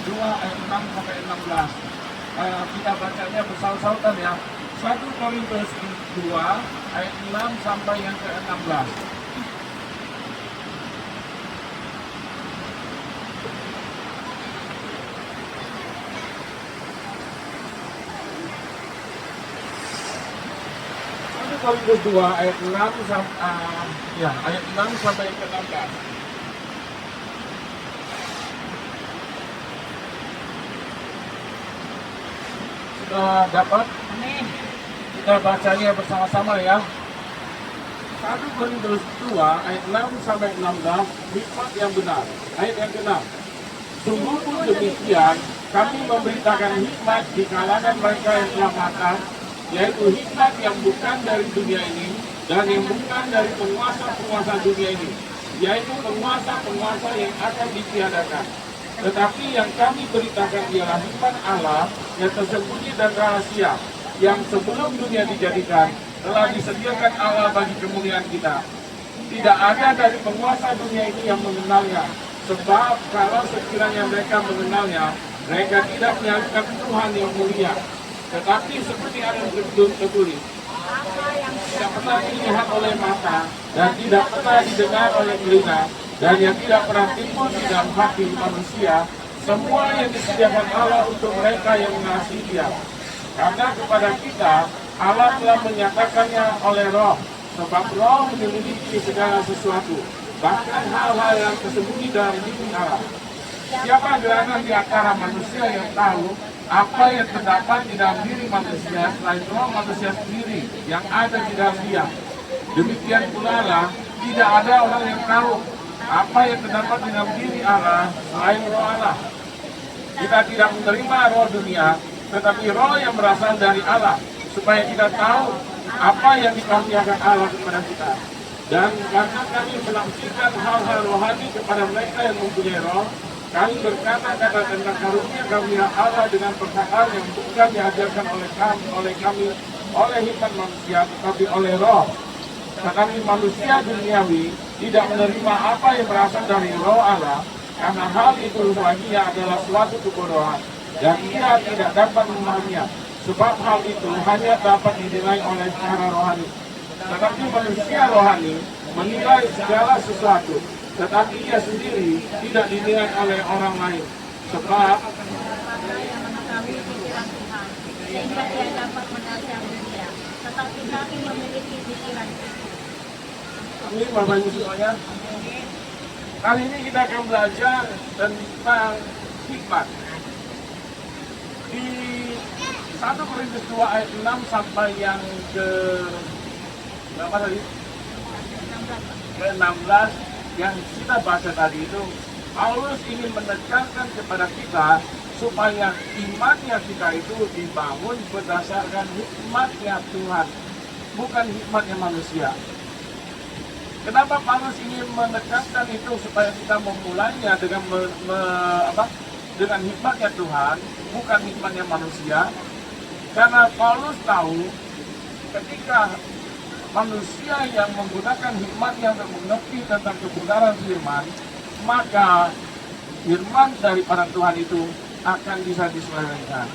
2 ayat 6 sampai 16. Kita bacanya bersama-sama ya. 1 Korintus 2 ayat 6 sampai yang ke-16. Korintus 2 ayat 6 ayat 6 sampai ke 16. Sudah dapat? Amin. Kita bacanya bersama-sama ya. 1 Korintus 2 ayat 6 sampai 16, hikmat yang benar. Ayat yang ke-6. Sungguh pun demikian, kami memberitakan hikmat di kalangan mereka yang telah matang, yaitu hikmat yang bukan dari dunia ini dan yang bukan dari penguasa-penguasa dunia ini, yaitu penguasa-penguasa yang akan ditiadakan. Tetapi yang kami beritakan ialah hikmat Allah yang tersembunyi dan rahasia, yang sebelum dunia dijadikan telah disediakan Allah bagi kemuliaan kita. Tidak ada dari penguasa dunia ini yang mengenalnya, sebab kalau sekiranya mereka mengenalnya, mereka tidak menyalahkan Tuhan yang mulia. Tetapi seperti ada tertulis, tidak pernah dilihat oleh mata dan tidak pernah didengar oleh telinga dan yang tidak pernah timbul di dalam hati manusia, semua yang disediakan Allah untuk mereka yang mengasihi Dia. Karena kepada kita Allah telah menyatakannya oleh Roh, sebab Roh menyelidiki segala sesuatu, bahkan hal-hal yang tersembunyi dalam diri Allah. Siapa gerangan di antara manusia yang tahu apa yang terdapat di dalam diri manusia selain roh manusia sendiri yang ada di dalam dia? Demikian pula lah, tidak ada orang yang tahu apa yang terdapat di dalam diri Allah selain roh Allah. Kita tidak menerima roh dunia, tetapi roh yang berasal dari Allah, supaya kita tahu apa yang dikaruniakan Allah kepada kita. Dan karena kami menafsirkan hal-hal rohani kepada mereka yang mempunyai roh, kami berkata-kata tentang karunia Allah dengan perkataan yang bukan diajarkan oleh kami oleh hikmat manusia, tetapi oleh roh. Tetapi manusia duniawi tidak menerima apa yang berasal dari roh Allah, karena hal itu baginya adalah suatu kebodohan, dan ia tidak dapat memahaminya, sebab hal itu hanya dapat dinilai oleh secara rohani. Tetapi manusia rohani menilai segala sesuatu, tetapi ia sendiri tidak dinilai oleh orang lain, sebab sehingga dia dapat menasihati dia. Tetapi kami memiliki pikiran ini Bapak Ibu semuanya. Kali ini kita akan belajar tentang hikmat. Di 1 Korintus 2 ayat 6 sampai yang ke berapa tadi? Ke 16 yang kita baca tadi itu, Paulus ingin menekankan kepada kita supaya imannya kita itu dibangun berdasarkan hikmatnya Tuhan, bukan hikmatnya manusia. Kenapa Paulus ingin menekankan itu supaya kita memulainya dengan dengan hikmatnya Tuhan, bukan hikmatnya manusia? Karena Paulus tahu ketika manusia yang menggunakan hikmatnya untuk mengerti tentang kebenaran firman, maka firman daripada Tuhan itu akan bisa diselewengkan.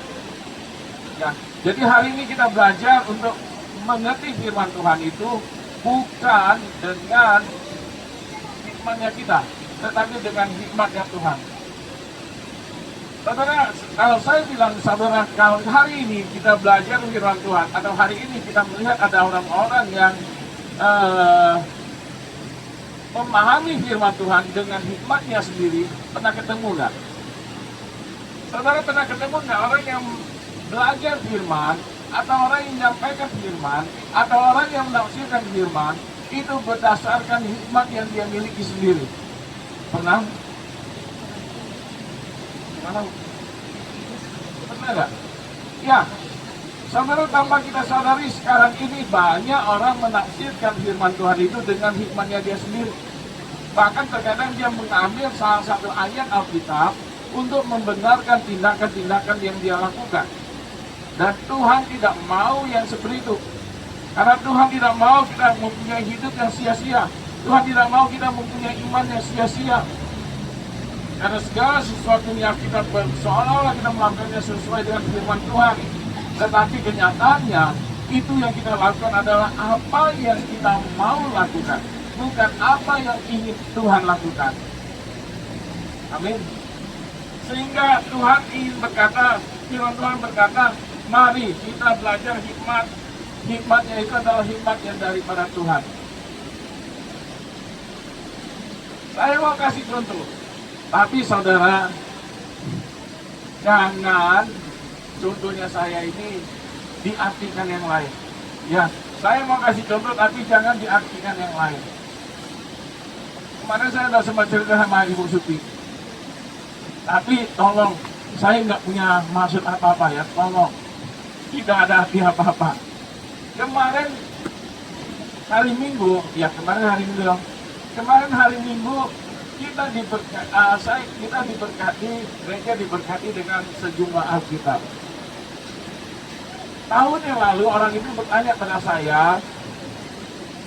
Ya, jadi hari ini kita belajar untuk mengerti firman Tuhan itu bukan dengan hikmatnya kita, tetapi dengan hikmatnya Tuhan. Saudara, kalau saya bilang saudara, kalau hari ini kita belajar firman Tuhan, atau hari ini kita melihat ada orang-orang yang memahami firman Tuhan dengan hikmatnya sendiri, pernah ketemu nggak? Saudara pernah ketemu nggak orang yang belajar firman, atau orang yang menyampaikan firman, atau orang yang menafsirkan firman, itu berdasarkan hikmat yang dia miliki sendiri? Pernah? Pernah nggak? Ya, saudara, tanpa kita sadari sekarang ini banyak orang menafsirkan firman Tuhan itu dengan hikmatnya dia sendiri. Bahkan terkadang dia mengambil salah satu ayat Alkitab untuk membenarkan tindakan-tindakan yang dia lakukan. Dan Tuhan tidak mau yang seperti itu. Karena Tuhan tidak mau kita mempunyai hidup yang sia-sia. Tuhan tidak mau kita mempunyai iman yang sia-sia. Karena segala sesuatu yang kita seolah-olah kita melakukannya sesuai dengan firman Tuhan, tetapi kenyataannya itu yang kita lakukan adalah apa yang kita mau lakukan, bukan apa yang ingin Tuhan lakukan. Amin. Sehingga Tuhan ingin berkata, firman Tuhan berkata, mari kita belajar hikmat. Hikmatnya itu adalah hikmat yang daripada Tuhan. Saya mau kasih contoh. Tapi saudara, jangan contohnya saya ini diartikan yang lain. Ya, saya mau kasih contoh tapi jangan diartikan yang lain. Kemarin saya sudah sempat cerita sama Ibu Suti. Tapi tolong, saya nggak punya maksud apa-apa ya, tolong. Tidak ada arti apa-apa. Kemarin hari Minggu, ya kemarin hari Minggu dong. Kemarin hari Minggu kita diberkati, gereja diberkati dengan sejumlah Alkitab. Tahun yang lalu orang itu bertanya pada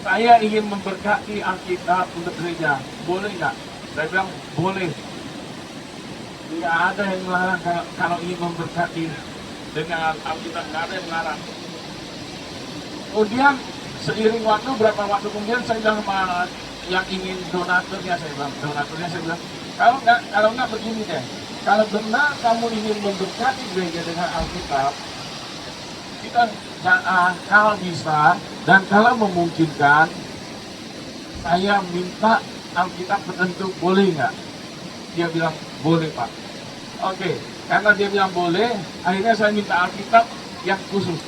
saya ingin memberkati Alkitab untuk gereja, boleh nggak? Saya bilang boleh. Tidak ada yang melarang kalau ingin memberkati dengan Alkitab, nggak ada yang melarang. Kemudian seiring waktu, berapa waktu kemudian saya bilang sama yang ingin donaturnya, saya bilang kalau nggak begini deh, kalau benar kamu ingin memberkati gereja dengan Alkitab, kita kalau bisa dan kalau memungkinkan, saya minta Alkitab tertentu, boleh nggak? Dia bilang boleh Pak. Oke, karena dia bilang boleh, akhirnya saya minta Alkitab yang khusus.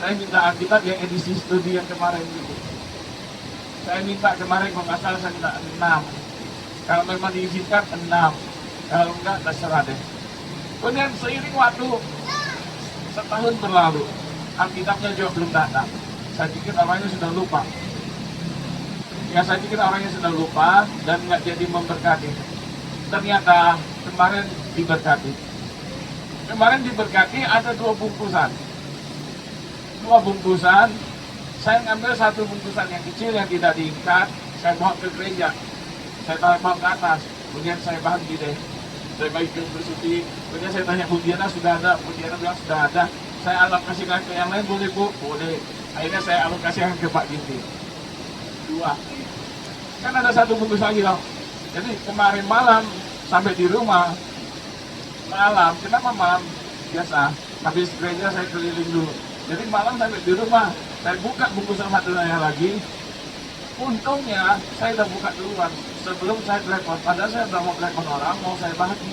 Saya minta Alkitab yang edisi studi yang kemarin itu. Saya minta kemarin kalau nggak salah saya minta 6. Kalau memang diizinkan 6. Kalau enggak terserah deh. Kemudian seiring waktu setahun berlalu, Alkitabnya juga belum datang. Saya pikir orangnya sudah lupa. Ya saya pikir orangnya sudah lupa dan nggak jadi memberkati. Ternyata kemarin diberkati. Kemarin diberkati ada 2 bungkusan. 2 bungkusan, saya ngambil 1 bungkusan yang kecil yang tidak diikat, saya bawa ke gereja, saya bawa ke atas, kemudian saya bagi deh, saya bagi ke Bu Suti, kemudian saya tanya Bu Diana sudah ada, Bu Diana bilang sudah ada, saya alokasikan ke yang lain, boleh Bu? Boleh. Akhirnya saya alokasikan ke Pak Ginting. 2. Kan ada 1 bungkus lagi loh. Jadi kemarin malam sampai di rumah, malam, kenapa malam? Biasa, habis gereja saya keliling dulu. Jadi malam sampai di rumah, saya buka bungkusan satunya lagi. Untungnya saya udah buka duluan sebelum saya telepon. Padahal saya udah mau telepon orang, mau saya bagi.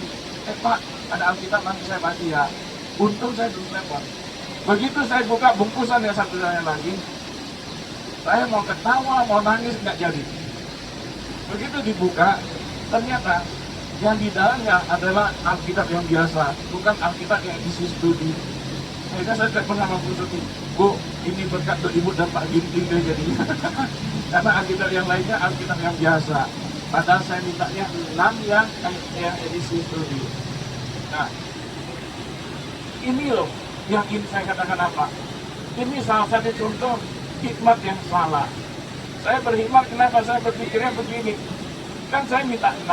Pak, ada Alkitab nanti saya bagi ya. Untung saya belum telepon. Begitu saya buka bungkusan yang satunya lagi, saya mau ketawa, mau nangis, nggak jadi. Begitu dibuka, ternyata yang di dalamnya adalah Alkitab yang biasa, bukan Alkitab yang isi studi. Akhirnya saya telepon sama Bu Suti, Bu, ini berkat untuk Ibu dan Pak Ginting deh jadinya. Karena Alkitab yang lainnya Alkitab yang biasa. Padahal saya mintanya 6 yang edisi studi. Nah, ini loh yang ingin saya katakan apa. Ini salah satu contoh hikmat yang salah. Saya berhikmat, kenapa saya berpikirnya begini. Kan saya minta 6,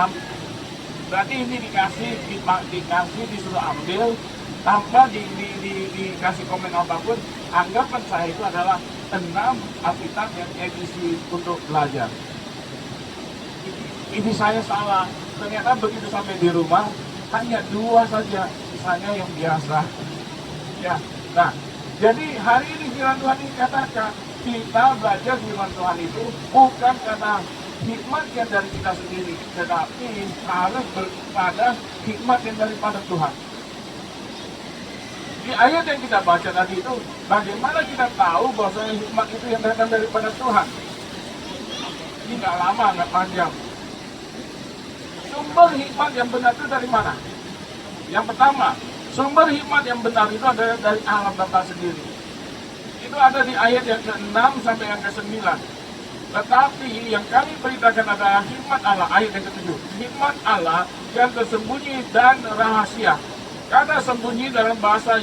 berarti ini dikasih, disuruh ambil, tanpa dikasih komen apapun. Anggapan saya itu adalah 6 Alkitab yang edisi untuk belajar. Ini saya salah. Ternyata begitu sampai di rumah, hanya 2 saja, sisanya yang biasa. Ya, nah, jadi hari ini firman Tuhan ini katakan, kita belajar firman Tuhan itu bukan karena hikmat yang dari kita sendiri, tetapi harus pada hikmat yang daripada Tuhan. Di ayat yang kita baca tadi itu, bagaimana kita tahu bahwa hikmat itu yang datang daripada Tuhan? Ini nggak lama, nggak panjang. Sumber hikmat yang benar itu dari mana? Yang pertama, sumber hikmat yang benar itu adalah dari Allah Bapa sendiri. Itu ada di ayat yang ke-6 sampai yang ke-9. Tetapi yang kami beritakan adalah hikmat Allah, ayat yang ke-7. Hikmat Allah yang tersembunyi dan rahasia. Kata sembunyi dalam bahasa,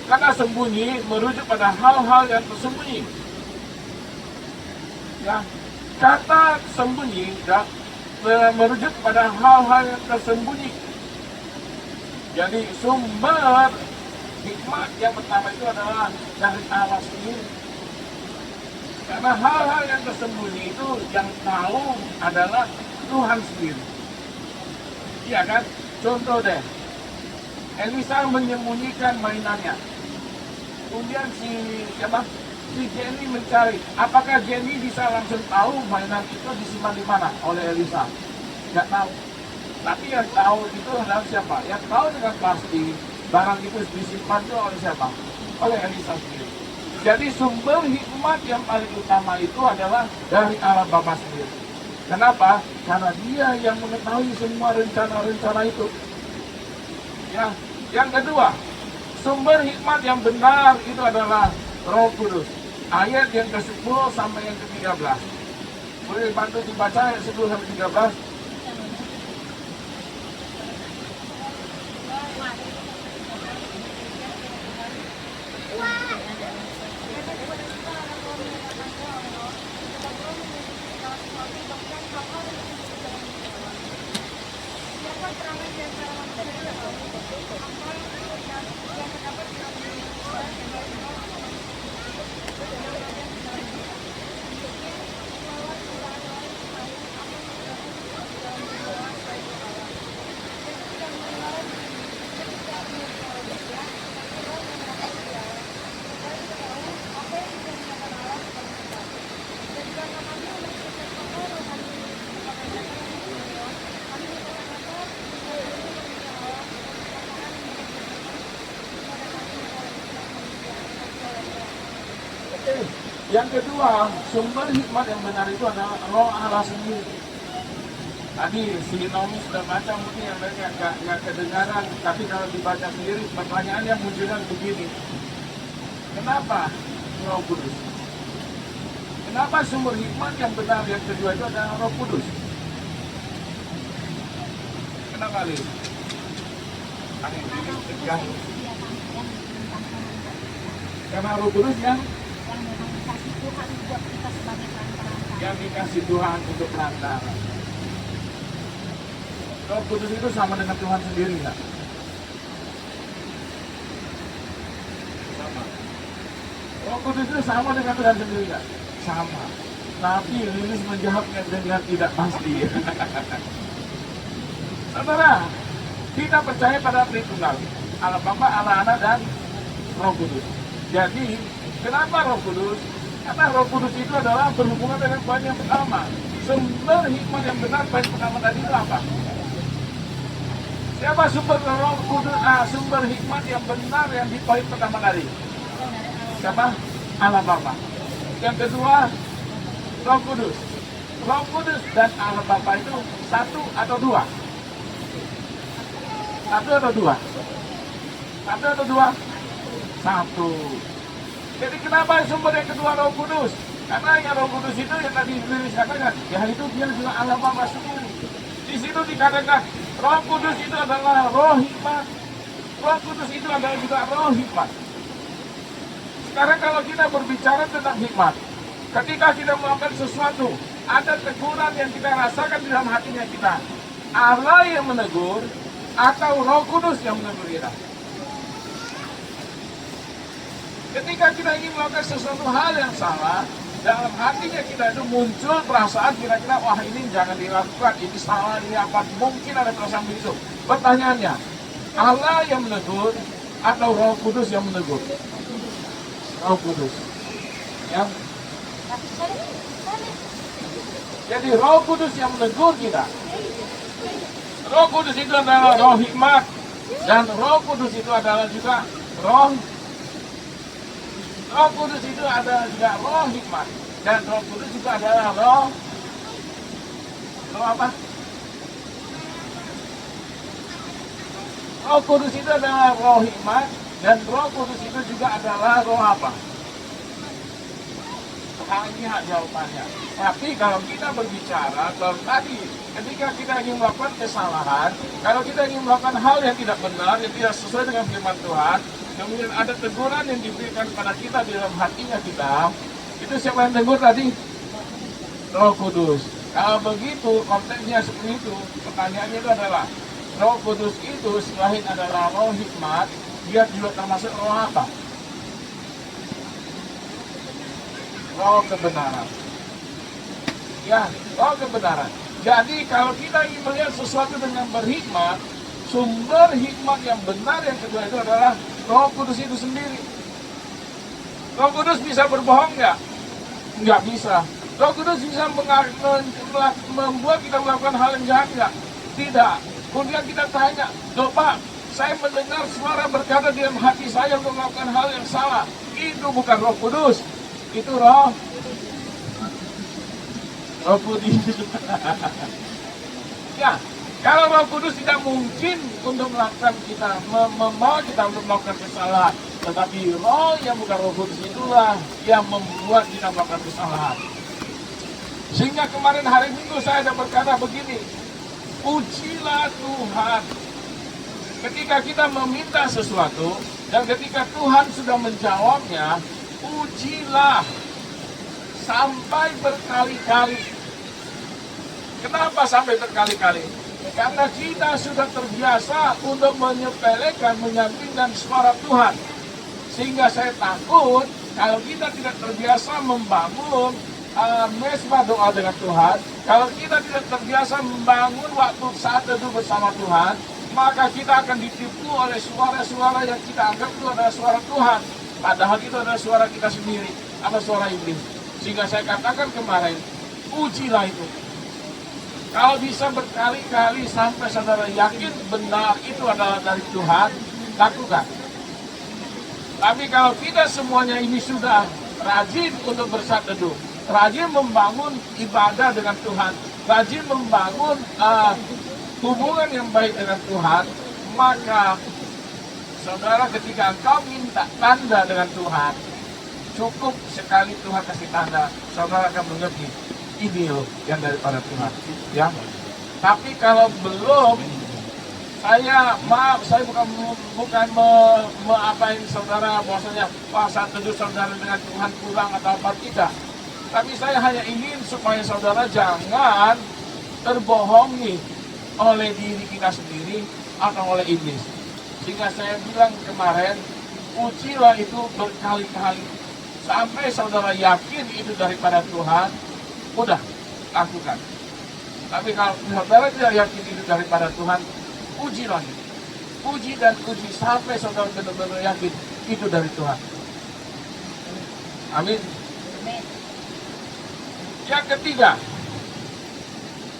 kata sembunyi merujuk pada hal-hal yang tersembunyi. Ya, kata sembunyi merujuk pada hal-hal yang tersembunyi. Jadi sumber hikmat yang pertama itu adalah dari Allah sendiri. Karena hal-hal yang tersembunyi itu yang tahu adalah Tuhan sendiri. Iya kan? Contoh deh, Elisa menyembunyikan mainannya. Kemudian si Jenny mencari. Apakah Jenny bisa langsung tahu mainan itu disimpan di mana oleh Elisa? Tidak tahu. Tapi yang tahu itu adalah siapa? Yang tahu dengan pasti barang itu disimpan itu oleh siapa? Oleh Elisa sendiri. Jadi sumber hikmat yang paling utama itu adalah dari Allah Bapa sendiri. Kenapa? Karena Dia yang mengetahui semua rencana-rencana itu. Ya. Yang kedua, sumber hikmat yang benar itu adalah Roh Kudus. Ayat yang ke-10 sampai yang ke-13. Boleh bantu dibaca ayat 10 sampai 13? Yang kedua, sumber hikmat yang benar itu adalah Roh Allah sendiri. Tadi si Naomi sudah baca, mungkin yang mereka nggak kedengaran, tapi kalau dibaca sendiri, pertanyaan yang munculkan begini. Kenapa Roh Kudus? Kenapa sumber hikmat yang benar yang kedua itu adalah Roh Kudus? Kenapa, Li? Angin dingin tegang. Karena Roh Kudus yang dikasih Tuhan untuk perantara. Roh Kudus itu sama dengan Tuhan sendiri nggak? Sama. Roh Kudus itu sama dengan Tuhan sendiri nggak? Sama. Tapi Lilis menjawabnya dengan tidak pasti. Saudara, kita percaya pada Tritunggal, Allah Bapa, Allah Anak, dan Roh Kudus. Jadi, kenapa Roh Kudus? Karena Roh Kudus itu adalah berhubungan dengan poin yang pertama. Sumber hikmat yang benar, poin pertama tadi itu apa? Siapa sumber Roh Kudus? Sumber hikmat yang benar yang di poin pertama tadi? Siapa? Allah Bapa. Yang kedua, Roh Kudus. Roh Kudus dan Allah Bapa itu satu atau dua? Satu atau dua? Satu atau dua? Satu. Jadi kenapa sumber yang kedua Roh Kudus? Karena yang Roh Kudus itu yang tadi Lilis katakan, ya itu dia juga Allah Bapa sendiri. Di situ dikatakan Roh Kudus itu adalah roh hikmat. Roh Kudus itu adalah juga roh hikmat. Sekarang kalau kita berbicara tentang hikmat, ketika kita melakukan sesuatu, ada teguran yang kita rasakan di dalam hatinya kita. Allah yang menegur atau Roh Kudus yang menegur kita. Ketika kita ingin melakukan sesuatu hal yang salah, dalam hatinya kita itu muncul perasaan kira-kira, wah ini jangan dilakukan, ini salah, ini apa, mungkin ada perasaan itu. Pertanyaannya, Allah yang menegur atau Roh Kudus yang menegur? Roh Kudus. Ya. Jadi Roh Kudus yang menegur kita. Roh Kudus itu adalah roh hikmat, dan Roh Kudus itu adalah juga Roh Kudus itu adalah juga roh hikmat, dan Roh Kudus juga adalah roh apa? Roh Kudus itu adalah roh hikmat, dan Roh Kudus itu juga adalah roh apa? Ini hak jawabannya. Tapi kalau kita berbicara, kalau tadi ketika kita ingin melakukan kesalahan, kalau kita ingin melakukan hal yang tidak benar, yang tidak sesuai dengan firman Tuhan, kemudian ada teguran yang diberikan kepada kita di dalam hatinya kita, itu siapa yang tegur tadi? Roh Kudus. Kalau begitu, konteksnya seperti itu, pertanyaannya itu adalah, Roh Kudus itu selain adalah roh hikmat, dia juga termasuk roh apa? Roh kebenaran. Ya, roh kebenaran. Jadi kalau kita ingin melihat sesuatu dengan berhikmat, sumber hikmat yang benar yang kedua itu adalah Roh Kudus itu sendiri. Roh Kudus bisa berbohong nggak? Nggak bisa. Roh Kudus bisa membuat kita melakukan hal yang jahat nggak? Tidak. Kemudian kita tanya, "Loh Pak, saya mendengar suara berkata di dalam hati saya untuk melakukan hal yang salah." Itu bukan Roh Kudus, itu Roh Kudus. Ya, kalau Roh Kudus tidak mungkin untuk melakukan kita, membawa kita untuk melakukan kesalahan. Tetapi roh yang bukan Roh Kudus itulah yang membuat kita melakukan kesalahan. Sehingga kemarin hari Minggu saya ada berkata begini, pujilah Tuhan. Ketika kita meminta sesuatu, dan ketika Tuhan sudah menjawabnya, pujilah sampai berkali-kali. Kenapa sampai berkali-kali? Karena kita sudah terbiasa untuk menyepelekan, menyampingkan suara Tuhan. Sehingga saya takut kalau kita tidak terbiasa membangun mesbah doa dengan Tuhan, kalau kita tidak terbiasa membangun waktu saat teduh bersama Tuhan, maka kita akan ditipu oleh suara-suara yang kita anggap itu adalah suara Tuhan. Padahal itu adalah suara kita sendiri, atau suara iblis. Sehingga saya katakan kemarin, ujilah itu. Kalau bisa berkali-kali sampai saudara yakin benar itu adalah dari Tuhan, lakukan. Tapi kalau kita semuanya ini sudah rajin untuk bersaat teduh, rajin membangun ibadah dengan Tuhan, rajin membangun hubungan yang baik dengan Tuhan, maka saudara ketika engkau minta tanda dengan Tuhan, cukup sekali Tuhan kasih tanda, saudara akan mengerti ini loh yang daripada Tuhan. Ya. Tapi kalau belum, saya bukan apain saudara bahwasanya saat teduh saudara dengan Tuhan kurang atau apa, tidak. Tapi saya hanya ingin supaya saudara jangan terbohongi oleh diri kita sendiri atau oleh iblis. Sehingga saya bilang kemarin, ujilah itu berkali-kali sampai saudara yakin itu daripada Tuhan, udah lakukan. Tapi kalau saudara tidak yakin itu daripada Tuhan, uji lagi. Uji dan uji sampai saudara benar-benar yakin itu dari Tuhan. Amin. Yang ketiga,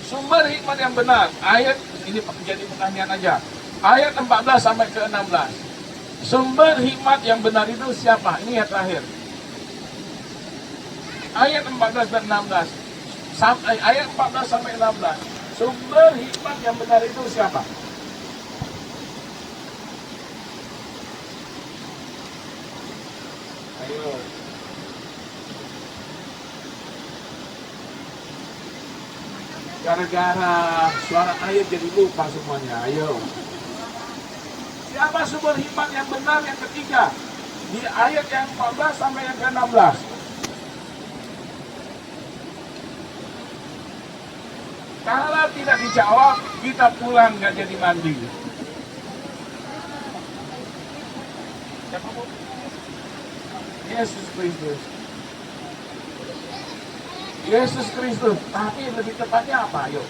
sumber hikmat yang benar. Ayat ini jadi pertanyaan aja. Ayat 14 sampai ke 16. Sumber hikmat yang benar itu siapa? Ini yang terakhir. Ayat 14 dan 16. Ayat 14 sampai 16. Sumber hikmat yang benar itu siapa? Ayo. Gara-gara suara ayat jadi lupa semuanya. Ayo. Siapa sumber hikmat yang benar yang ketiga? Di ayat yang 14 sampai yang ke-16. Kalau tidak dijawab, kita pulang nggak jadi mandi. Siapa bu? Yesus Kristus. Yesus Kristus. Tapi lebih tepatnya apa? Ayo.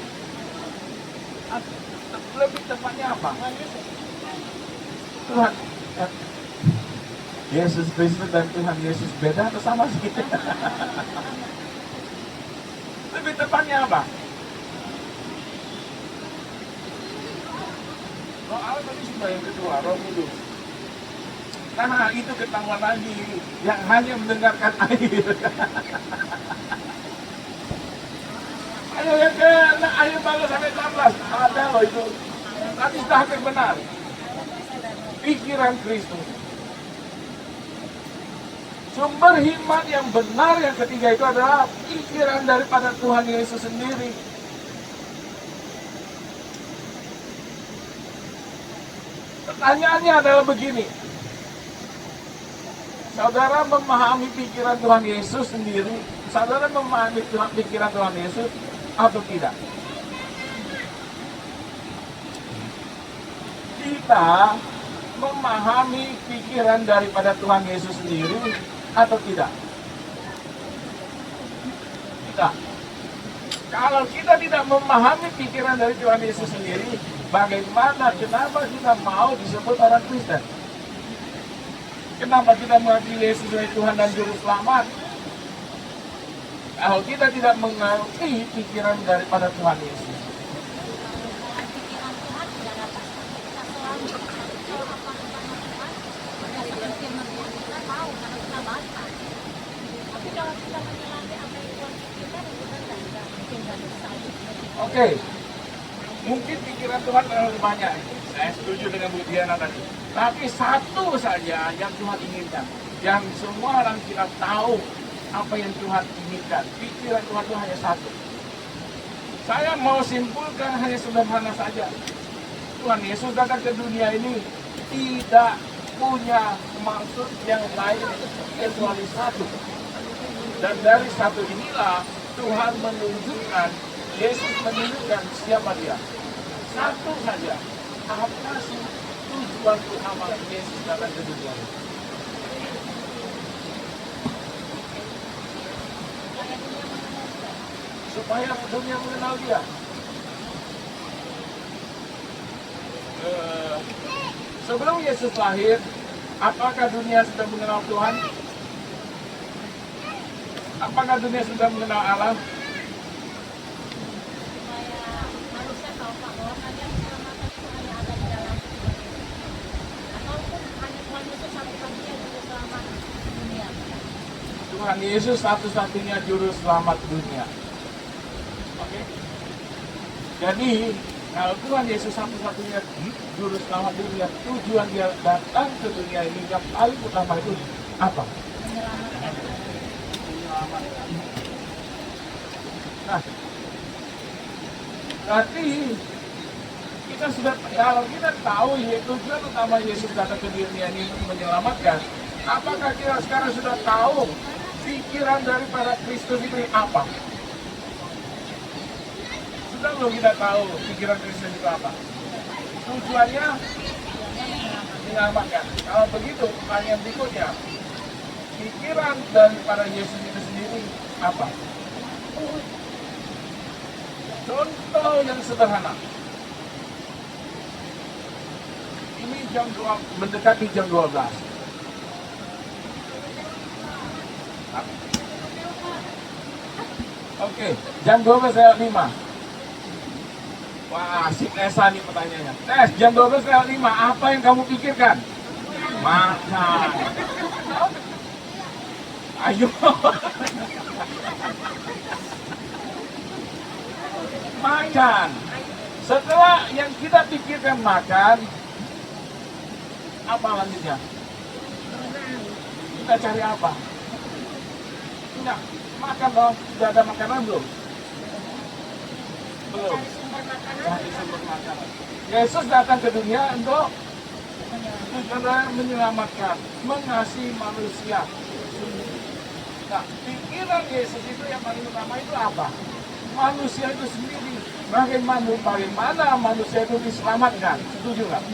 Lebih tepatnya apa? Tuhan. Yesus Kristus dan Tuhan Yesus beda atau sama sih? Lebih tepatnya apa? Roh Allah tadi sudah yang kedua, Roh Kudus. Nah itu ketahuan lagi yang hanya mendengarkan air. Ayo yang ke air balas sampai 16 ada loh itu. Tadi sudah hampir benar. Pikiran Kristus. Sumber hikmat yang benar yang ketiga itu adalah pikiran daripada Tuhan Yesus sendiri. Pertanyaannya adalah begini. Saudara memahami pikiran Tuhan Yesus sendiri, saudara memahami pikiran Tuhan Yesus, atau tidak? Kita memahami pikiran daripada Tuhan Yesus sendiri atau tidak? Tidak. Kalau kita tidak memahami pikiran dari Tuhan Yesus sendiri, kenapa kita mau disebut orang Kristen? Kenapa kita mengakui Yesus sebagai Tuhan dan Juru Selamat? Kalau kita tidak mengerti pikiran daripada Tuhan Yesus. Oke, mungkin pikiran Tuhan terlalu banyak. Saya setuju dengan Bu Diana tadi. Tapi satu saja yang Tuhan inginkan, yang semua orang kita tahu apa yang Tuhan inginkan. Pikiran Tuhan itu hanya satu. Saya mau simpulkan hanya sederhana saja. Tuhan Yesus datang ke dunia ini tidak punya maksud yang lain kecuali satu. Dan dari satu inilah Tuhan menunjukkan, Yesus menunjukkan siapa dia. Satu saja. Apa sih tujuan utama Yesus datang ke dunia ini? Supaya dunia mengenal dia. Sebelum Yesus lahir, apakah dunia sudah mengenal Tuhan? Apakah dunia sudah mengenal Allah? Tuhan Yesus satu-satunya juru selamat dunia. Oke. Jadi kalau Tuhan Yesus satu-satunya juru selamat dunia, tujuan dia datang ke dunia ini yang paling utama itu apa? Menyelamatkan. Nah, berarti kita sudah, kalau kita tahu tujuan utama Yesus datang ke dunia ini untuk menyelamatkan, apakah kita sekarang sudah tahu pikiran daripada Kristus itu apa? Sudah belum kita tahu pikiran Kristus itu apa? Tujuannya menyelamatkan. Kalau begitu, pertanyaan berikutnya, pikiran daripada Yesus itu sendiri apa? Contoh yang sederhana. Ini jam 2, mendekati jam 12. Oke, jam 12:05. Wah, asik Esa nih pertanyaannya. Tes, jam 12:05, apa yang kamu pikirkan? Makan. Ayo. Makan. Setelah yang kita pikirkan makan, apa lanjutnya? Kita cari apa? Enggak, makan dong. Sudah ada makanan belum? Belum. Cari sumber makanan. Yesus datang ke dunia untuk menyelamatkan, mengasihi manusia. Nah, pikiran Yesus itu yang paling utama itu apa? Manusia itu sendiri. Bagaimana manusia itu diselamatkan? Setuju nggak?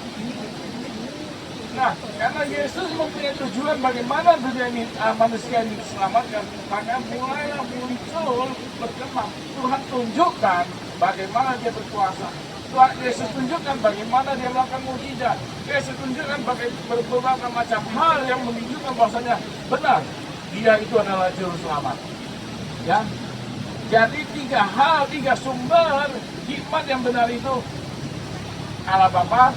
Nah, karena Yesus mempunyai tujuan bagaimana dunia ini, manusia ini diselamatkan, maka mulailah muncul berkembang. Tuhan tunjukkan bagaimana dia berkuasa. Tuhan Yesus tunjukkan bagaimana dia melakukan mukjizat. Yesus tunjukkan beberapa macam hal yang menunjukkan bahwasanya benar dia itu adalah juru selamat. Ya, jadi 3 hal, 3 sumber hikmat yang benar itu Allah Bapa,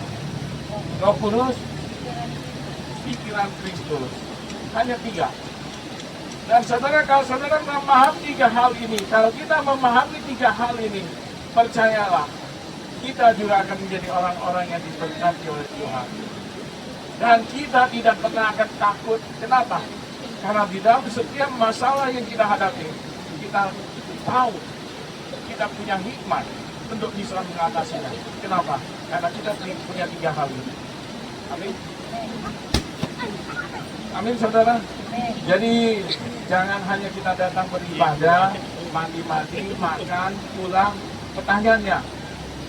Roh Kudus, pikiran Kristus. Hanya 3. Dan saudara, kalau saudara memahami 3 hal ini, kalau kita memahami 3 hal ini, percayalah, kita juga akan menjadi orang-orang yang diberkati oleh Tuhan. Dan kita tidak pernah akan takut. Kenapa? Karena di dalam setiap masalah yang kita hadapi, kita tahu kita punya hikmat untuk bisa mengatasinya. Kenapa? Karena kita punya 3 hal ini. Amin. Amin, saudara. Jadi jangan hanya kita datang beribadah, mandi-mandi, makan, pulang. Pertanyaannya,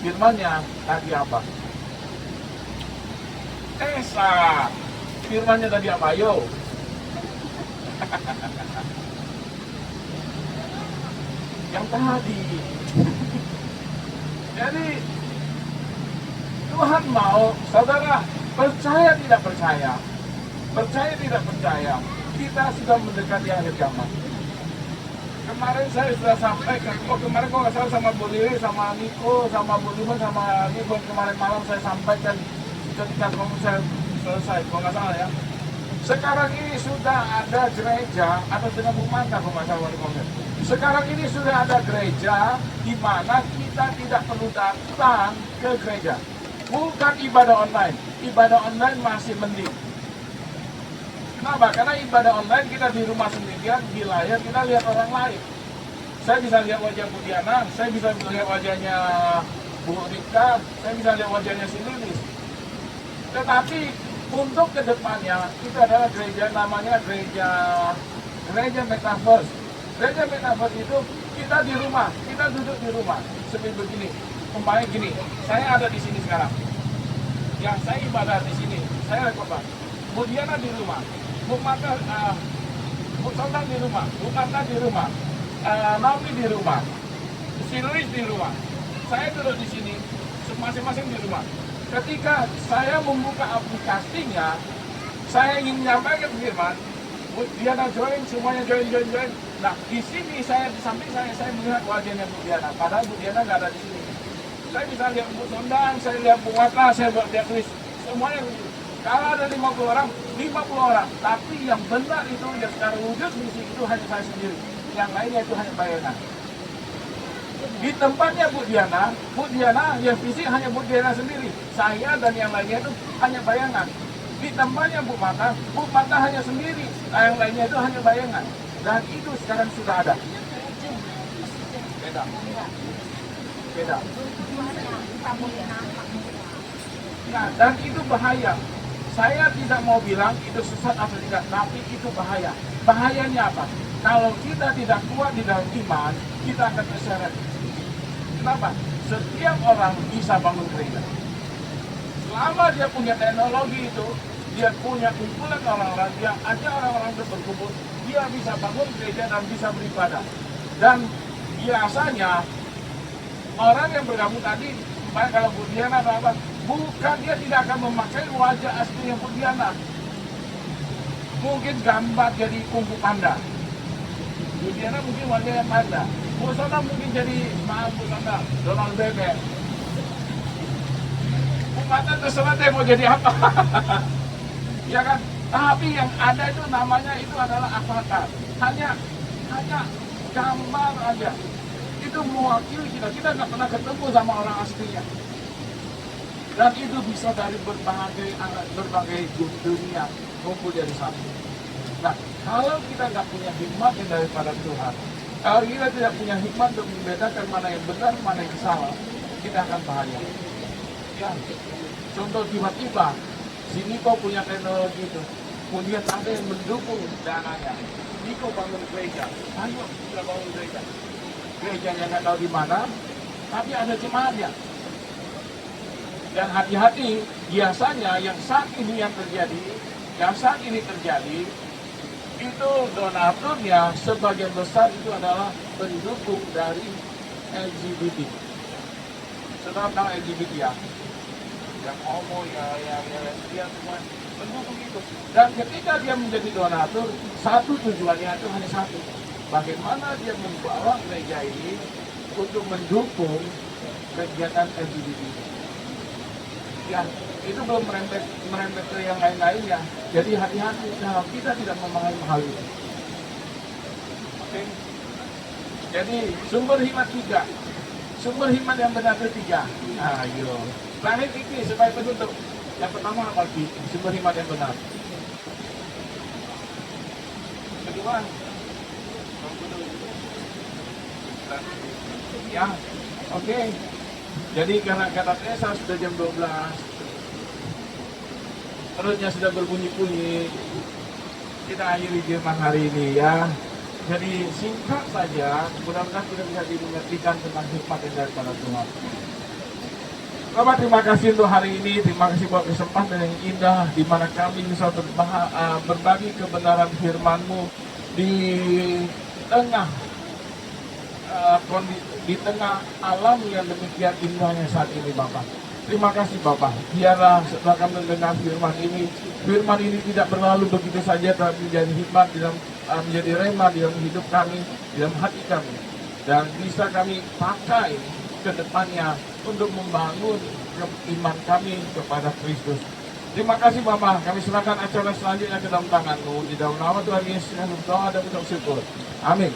firmannya tadi apa? Firmannya tadi apa? Ayo. Yang tadi. Jadi Tuhan mau saudara percaya tidak percaya, kita sudah mendekati akhir zaman. Kemarin saya sudah sampaikan, kemarin kok nggak salah sama Bu Lili, sama Niko, sama Bu Liman, sama Niko, kemarin malam saya sampaikan ketika konser selesai, kalau nggak salah ya. Sekarang ini sudah ada gereja, atau dengan Bu Manta kalau nggak salah di konser. Sekarang ini sudah ada gereja di mana kita tidak perlu datang ke gereja. Bukan ibadah online masih mending. Kenapa? Karena ibadah online kita di rumah sendirian, di layar kita lihat orang lain. Saya bisa lihat wajah Bu Diana, saya bisa lihat wajahnya Bu Rika, saya bisa lihat wajahnya si Lilis. Tetapi untuk kedepannya itu adalah gereja, namanya gereja Metaverse. Gereja Metaverse itu kita di rumah, kita duduk di rumah seperti begini. Umpamanya gini, saya ada di sini sekarang. Yang saya ibadah di sini, saya rekod. Bu Diana di rumah, Bu Mata, Bu Sondang di rumah, Bu Mata di rumah, Naomi di rumah, si Luis di rumah. Saya duduk di sini, masing-masing di rumah. Ketika saya membuka aplikasinya, saya ingin menyampaikan firman, Bu Diana join, semuanya join. Nah, di sini saya di samping saya melihat wajahnya Bu Diana, padahal Bu Diana nggak ada di sini. Saya bisa lihat Bu Sondang, saya lihat Bu Mata, saya lihat Luis, semuanya. Kalau ada 50 orang, 50 orang. Tapi yang benar itu, yang secara wujud misi itu hanya saya sendiri. Yang lainnya itu hanya bayangan. Di tempatnya Bu Diana yang fisik hanya Bu Diana sendiri. Saya dan yang lainnya itu hanya bayangan. Di tempatnya Bu Mata hanya sendiri. Yang lainnya itu hanya bayangan. Dan itu sekarang sudah ada. Beda. Nah, dan itu bahaya. Saya tidak mau bilang itu sesat atau tidak, tapi itu bahaya. Bahayanya apa? Kalau kita tidak kuat di dalam iman, kita akan terseret. Kenapa? Setiap orang bisa bangun gereja. Selama dia punya teknologi itu, dia punya kumpulan orang-orang, dia ajak orang-orang untuk berkumpul, dia bisa bangun gereja dan bisa beribadah. Dan biasanya orang yang bergabung tadi, kalau Bu Diana atau apa, bukan, dia tidak akan memakai wajah aslinya Bu Diana. Mungkin gambar jadi kungfu panda. Bu Diana mungkin wajahnya panda. Bu Sondang mungkin jadi, maaf Bu Sondang, Donald Bebek. Bu Mata terserah deh mau jadi apa. Ya kan? Tapi yang ada itu namanya itu adalah avatar. Hanya gambar aja. Itu mewakili kita. Kita nggak pernah ketemu sama orang aslinya. Dan itu bisa dari berbagai dunia kumpul jadi satu. Nah, kalau kita nggak punya hikmat yang daripada Tuhan, kalau kita tidak punya hikmat untuk membedakan mana yang benar, mana yang salah, kita akan bahaya. Ya, contoh tiba-tiba, si Niko punya teknologi itu, kemudian ada yang mendukung dananya. Niko bangun gereja, ayo kita bangun gereja. Gerejanya nggak tahu di mana, tapi ada jemaatnya. Dan hati-hati, biasanya yang saat ini terjadi, itu donaturnya sebagian besar itu adalah pendukung dari LGBT. Saudara tahu LGBT ya? Yang homo, yang lesbian, semua pendukung itu. Dan ketika dia menjadi donatur, satu tujuannya itu hanya satu. Bagaimana dia membawa gereja ini untuk mendukung kegiatan LGBT. Ya, itu belum merembet ke yang lain-lainnya. Jadi hati-hati kalau kita tidak memahami hal itu. Oke. Jadi sumber hikmat 3. Sumber hikmat yang benar itu 3. Ayo. Langit ini supaya penutup. Yang pertama apa sih? Sumber hikmat yang benar. Kedua, ya, oke. Jadi karena kata Teresa sudah jam 12, perutnya sudah berbunyi-bunyi, kita akhiri firman hari ini ya. Jadi singkat saja, mudah-mudahan kita bisa dimengertikan tentang hikmat yang daripada Tuhan. Bapak, terima kasih untuk hari ini, terima kasih buat kesempatan yang indah di mana kami bisa berbagi kebenaran firman-Mu di tengah di tengah alam yang demikian indahnya saat ini, Bapak. Terima kasih, Bapak. Biarlah setelah kami mendengar firman ini tidak berlalu begitu saja, tapi menjadi hikmat menjadi rema di dalam hidup kami, di dalam hati kami, dan bisa kami pakai ke depannya untuk membangun iman kami kepada Kristus. Terima kasih, Bapak. Kami serahkan acara selanjutnya ke dalam tangan-Mu. Di dalam nama Tuhan Yesus kami berdoa dan ucap syukur. Amin.